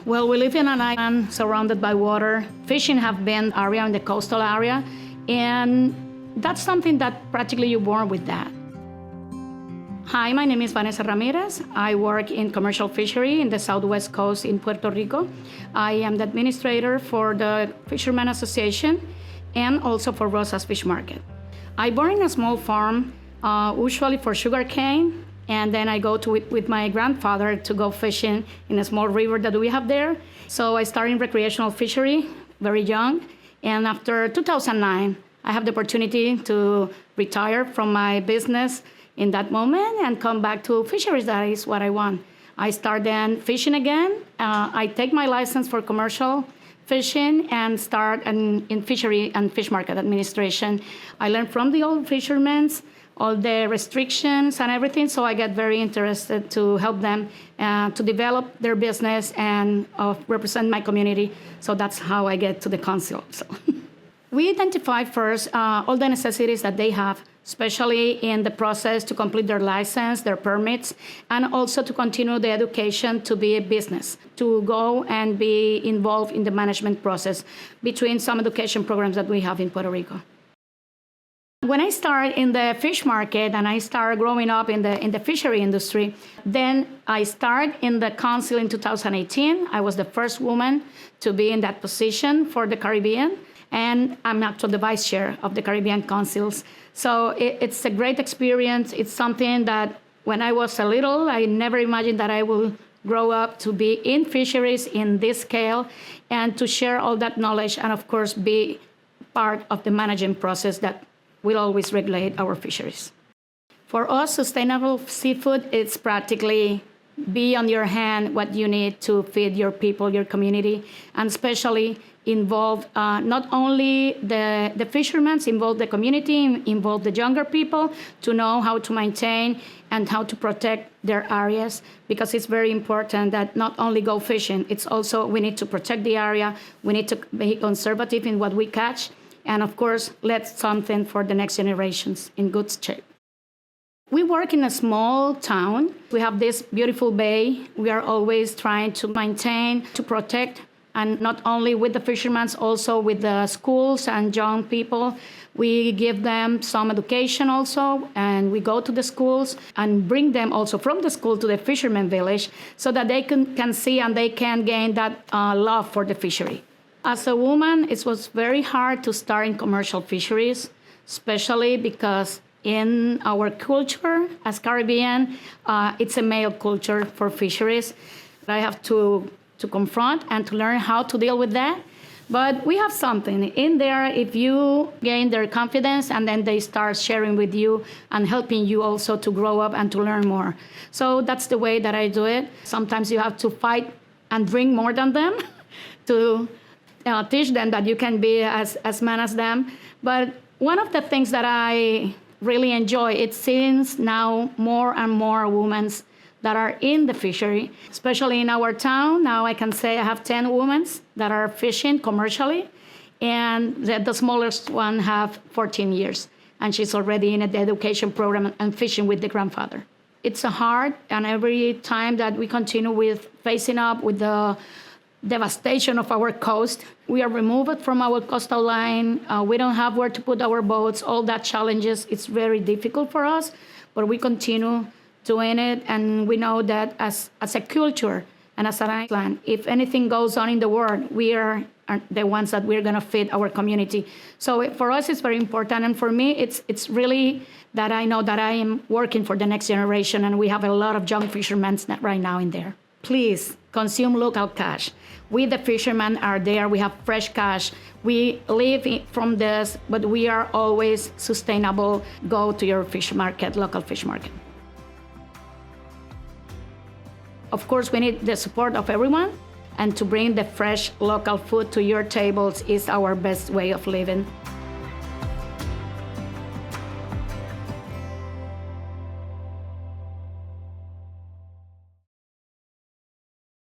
Well, we live in an island surrounded by water. Fishing have been area in the coastal area, and that's something that practically you're born with that. Hi, my name is Vanessa Ramírez. I work in commercial fishery in the southwest coast in Puerto Rico. I am the administrator for the Fishermen Association and also for Rosas Fish Market. I born in a small farm, usually for sugarcane, and then I go with my grandfather to go fishing in a small river that we have there. So I started in recreational fishery very young, and after 2009, I have the opportunity to retire from my business in that moment and come back to fisheries. That is what I want. I start then fishing again. I take my license for commercial fishing and start in fishery and fish market administration. I learned from the old fishermen all the restrictions and everything, so I get very interested to help them to develop their business and represent my community. So that's how I get to the council. So. We identify first all the necessities that they have, especially in the process to complete their license, their permits, and also to continue the education to be a business, to go and be involved in the management process between some education programs that we have in Puerto Rico. When I started in the fish market and I started growing up in the fishery industry, then I started in the council in 2018. I was the first woman to be in that position for the Caribbean, and I'm actually the vice chair of the Caribbean councils. So it's a great experience. It's something that when I was a little, I never imagined that I will grow up to be in fisheries in this scale and to share all that knowledge and, of course, be part of the managing process that will always regulate our fisheries. For us, sustainable seafood is practically be on your hand what you need to feed your people, your community, and especially involve not only the fishermen, involve the community, involve the younger people to know how to maintain and how to protect their areas, because it's very important that not only go fishing, it's also we need to protect the area, we need to be conservative in what we catch, and of course, let something for the next generations in good shape. We work in a small town. We have this beautiful bay. We are always trying to maintain, to protect, and not only with the fishermen, also with the schools and young people. We give them some education also, and we go to the schools and bring them also from the school to the fisherman village so that they can see and they can gain that love for the fishery. As a woman, it was very hard to start in commercial fisheries, especially because in our culture as Caribbean, it's a male culture for fisheries. I have to confront and to learn how to deal with that. But we have something in there if you gain their confidence and then they start sharing with you and helping you also to grow up and to learn more. So that's the way that I do it. Sometimes you have to fight and drink more than them to teach them that you can be as man as them. But one of the things that I really enjoy, it seems now more and more women that are in the fishery, especially in our town. Now I can say I have 10 women that are fishing commercially, and the smallest one have 14 years, and she's already in the education program and fishing with the grandfather. It's hard, and every time that we continue with facing up with the devastation of our coast, we are removed from our coastal line. We don't have where to put our boats, all that challenges. It's very difficult for us, but we continue doing it, and we know that as a culture and as an island, if anything goes on in the world, we are the ones that we're gonna feed our community. So for us, it's very important, and for me, it's really that I know that I am working for the next generation, and we have a lot of young fishermen right now in there. Please consume local cash. We, the fishermen, are there. We have fresh cash. We live from this, but we are always sustainable. Go to your fish market, local fish market. Of course, we need the support of everyone, and to bring the fresh local food to your tables is our best way of living.